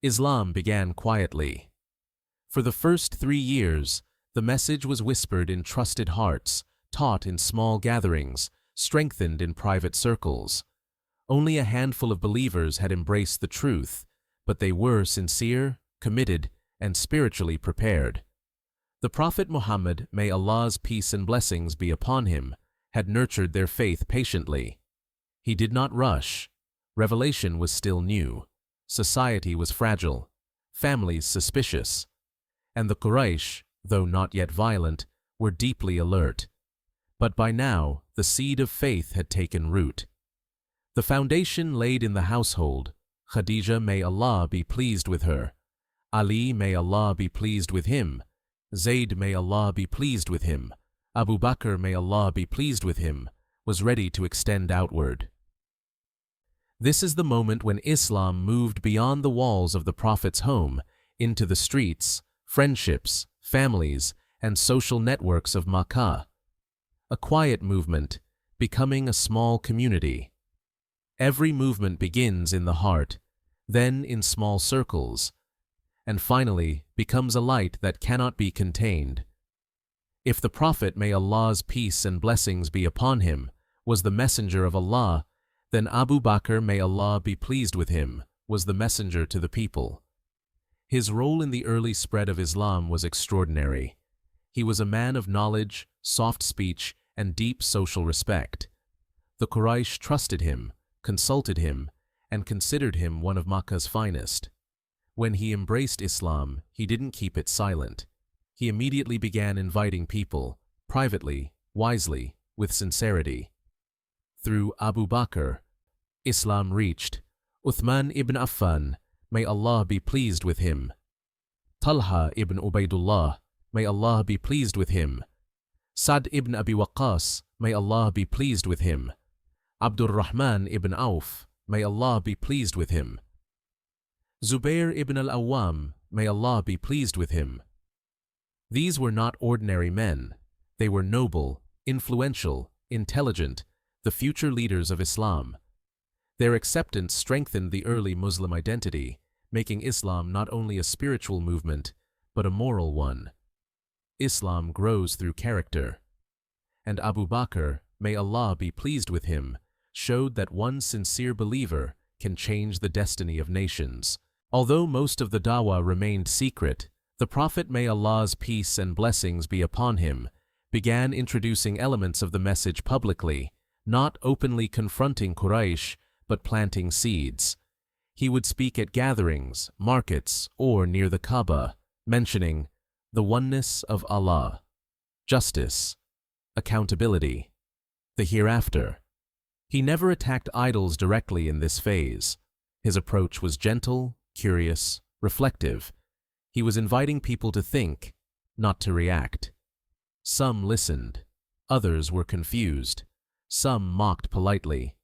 Islam began quietly. For the first 3 years, the message was whispered in trusted hearts, taught in small gatherings, strengthened in private circles. Only a handful of believers had embraced the truth, but they were sincere, committed, and spiritually prepared. The Prophet Muhammad, may Allah's peace and blessings be upon him, had nurtured their faith patiently. He did not rush. Revelation was still new. Society was fragile. Families suspicious. And the Quraysh, though not yet violent, were deeply alert. But by now, the seed of faith had taken root. The foundation laid in the household, Khadija, may Allah be pleased with her, Ali, may Allah be pleased with him, Zayd, may Allah be pleased with him, Abu Bakr, may Allah be pleased with him, was ready to extend outward. This is the moment when Islam moved beyond the walls of the Prophet's home into the streets, friendships, families, and social networks of Makkah. A quiet movement, becoming a small community. Every movement begins in the heart, then in small circles, and finally becomes a light that cannot be contained. If the Prophet, may Allah's peace and blessings be upon him, was the messenger of Allah, then Abu Bakr, may Allah be pleased with him, was the messenger to the people. His role in the early spread of Islam was extraordinary. He was a man of knowledge, soft speech, and deep social respect. The Quraysh trusted him, consulted him, and considered him one of Makkah's finest. When he embraced Islam, he didn't keep it silent. He immediately began inviting people, privately, wisely, with sincerity. Through Abu Bakr, Islam reached Uthman ibn Affan, may Allah be pleased with him, Talha ibn Ubaidullah, may Allah be pleased with him, Sa'd ibn Abi Waqqas, may Allah be pleased with him, Abdul Rahman ibn Auf, may Allah be pleased with him, Zubair ibn al-Awwam, may Allah be pleased with him. These were not ordinary men. They were noble, influential, intelligent, the future leaders of Islam. Their acceptance strengthened the early Muslim identity, making Islam not only a spiritual movement, but a moral one. Islam grows through character. And Abu Bakr, may Allah be pleased with him, showed that one sincere believer can change the destiny of nations. Although most of the dawah remained secret, the Prophet, may Allah's peace and blessings be upon him, began introducing elements of the message publicly, not openly confronting Quraysh, but planting seeds. He would speak at gatherings, markets, or near the Kaaba, mentioning the oneness of Allah, justice, accountability, the hereafter. He never attacked idols directly in this phase. His approach was gentle, curious, reflective. He was inviting people to think, not to react. Some listened, others were confused, some mocked politely,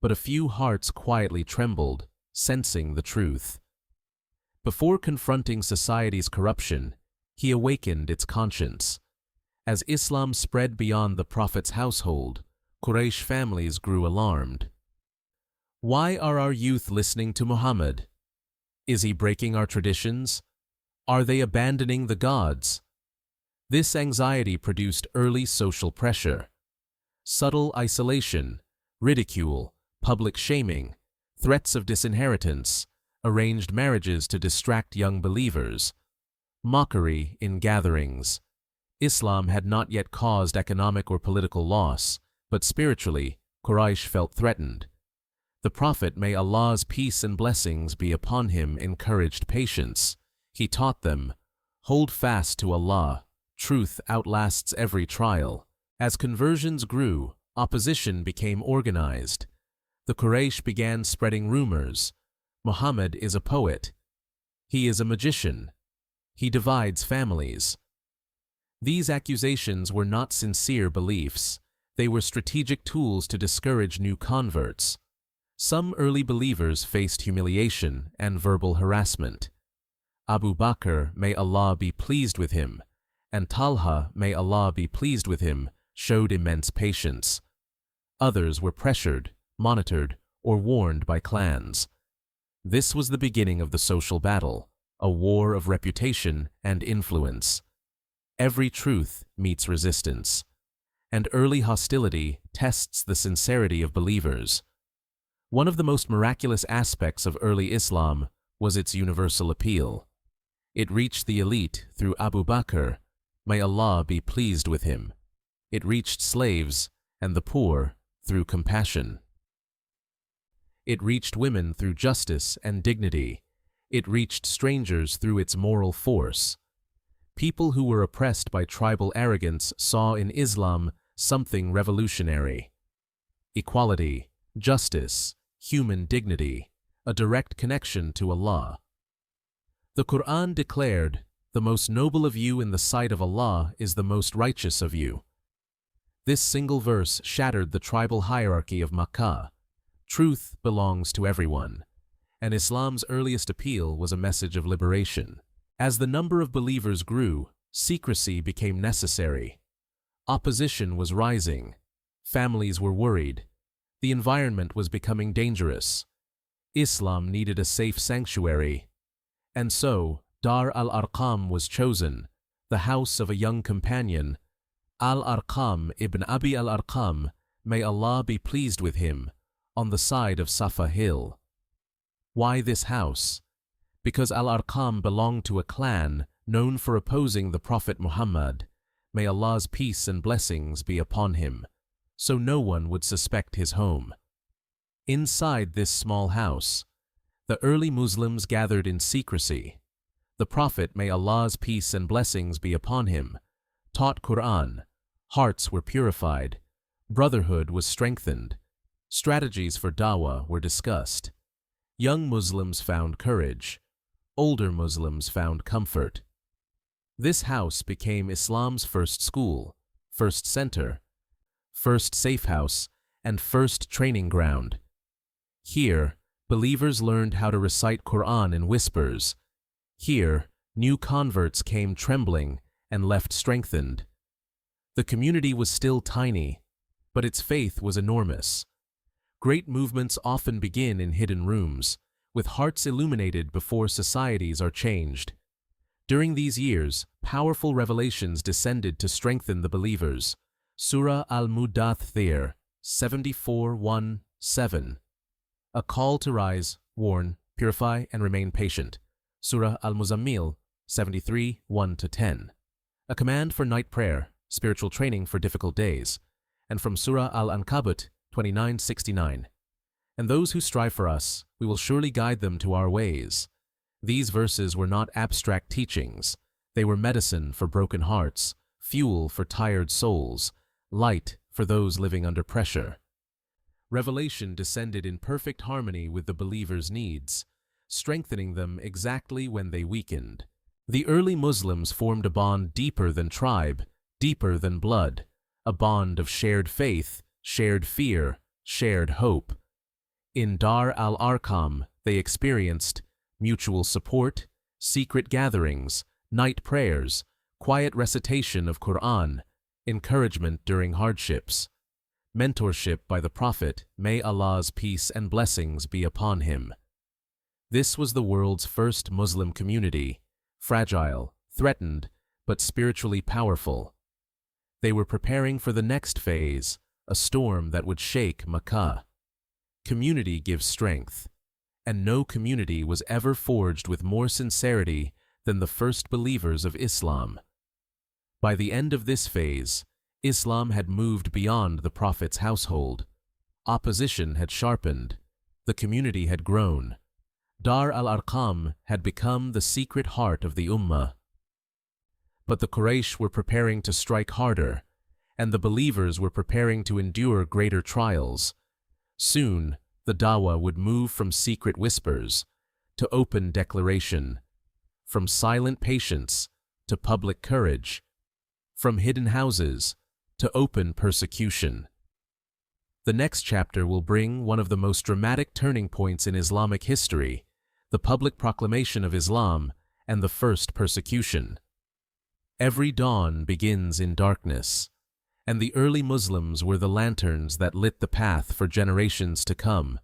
but a few hearts quietly trembled, sensing the truth. Before confronting society's corruption, he awakened its conscience. As Islam spread beyond the Prophet's household, Quraysh families grew alarmed. Why are our youth listening to Muhammad? Is he breaking our traditions? Are they abandoning the gods? This anxiety produced early social pressure. Subtle isolation, ridicule, public shaming, threats of disinheritance, arranged marriages to distract young believers, mockery in gatherings. Islam had not yet caused economic or political loss, but spiritually, Quraysh felt threatened. The Prophet, may Allah's peace and blessings be upon him, encouraged patience. He taught them, hold fast to Allah, truth outlasts every trial. As conversions grew, opposition became organized. The Quraysh began spreading rumors. Muhammad is a poet. He is a magician. He divides families. These accusations were not sincere beliefs. They were strategic tools to discourage new converts. Some early believers faced humiliation and verbal harassment. Abu Bakr, may Allah be pleased with him, and Talha, may Allah be pleased with him, showed immense patience. Others were pressured, monitored, or warned by clans. This was the beginning of the social battle, a war of reputation and influence. Every truth meets resistance, and early hostility tests the sincerity of believers. One of the most miraculous aspects of early Islam was its universal appeal. It reached the elite through Abu Bakr, may Allah be pleased with him. It reached slaves and the poor through compassion. It reached women through justice and dignity. It reached strangers through its moral force. People who were oppressed by tribal arrogance saw in Islam something revolutionary. Equality, justice, human dignity, a direct connection to Allah. The Qur'an declared, "The most noble of you in the sight of Allah is the most righteous of you." This single verse shattered the tribal hierarchy of Makkah. Truth belongs to everyone, and Islam's earliest appeal was a message of liberation. As the number of believers grew, secrecy became necessary. Opposition was rising. Families were worried. The environment was becoming dangerous. Islam needed a safe sanctuary. And so, Dar al-Arqam was chosen, the house of a young companion, al-Arqam ibn Abi al-Arqam, may Allah be pleased with him, on the side of Safa Hill. Why this house? Because al-Arqam belonged to a clan known for opposing the Prophet Muhammad, may Allah's peace and blessings be upon him, so no one would suspect his home. Inside this small house, the early Muslims gathered in secrecy. The Prophet, may Allah's peace and blessings be upon him, taught Qur'an, hearts were purified, brotherhood was strengthened, strategies for dawah were discussed. Young Muslims found courage, older Muslims found comfort. This house became Islam's first school, first center, first safe house, and first training ground. Here, believers learned how to recite Qur'an in whispers. Here, new converts came trembling and left strengthened. The community was still tiny, but its faith was enormous. Great movements often begin in hidden rooms, with hearts illuminated before societies are changed. During these years, powerful revelations descended to strengthen the believers. Surah al-Mudaththir 74:1-7. A call to rise, warn, purify, and remain patient. Surah al-Muzammil 73:1-10. A command for night prayer, spiritual training for difficult days. And from Surah al-Ankabut 29:69. And those who strive for us, we will surely guide them to our ways. These verses were not abstract teachings. They were medicine for broken hearts, fuel for tired souls, light for those living under pressure. Revelation descended in perfect harmony with the believers' needs, strengthening them exactly when they weakened. The early Muslims formed a bond deeper than tribe, deeper than blood, a bond of shared faith, shared fear, shared hope. In Dar al-Arqam, they experienced mutual support, secret gatherings, night prayers, quiet recitation of Qur'an, encouragement during hardships, mentorship by the Prophet, may Allah's peace and blessings be upon him. This was the world's first Muslim community, fragile, threatened, but spiritually powerful. They were preparing for the next phase, a storm that would shake Makkah. Community gives strength, and no community was ever forged with more sincerity than the first believers of Islam. By the end of this phase, Islam had moved beyond the Prophet's household. Opposition had sharpened. The community had grown. Dar al-Arqam had become the secret heart of the Ummah. But the Quraysh were preparing to strike harder, and the believers were preparing to endure greater trials. Soon, the dawah would move from secret whispers to open declaration, from silent patience to public courage, from hidden houses to open persecution. The next chapter will bring one of the most dramatic turning points in Islamic history, the public proclamation of Islam and the first persecution. Every dawn begins in darkness, and the early Muslims were the lanterns that lit the path for generations to come.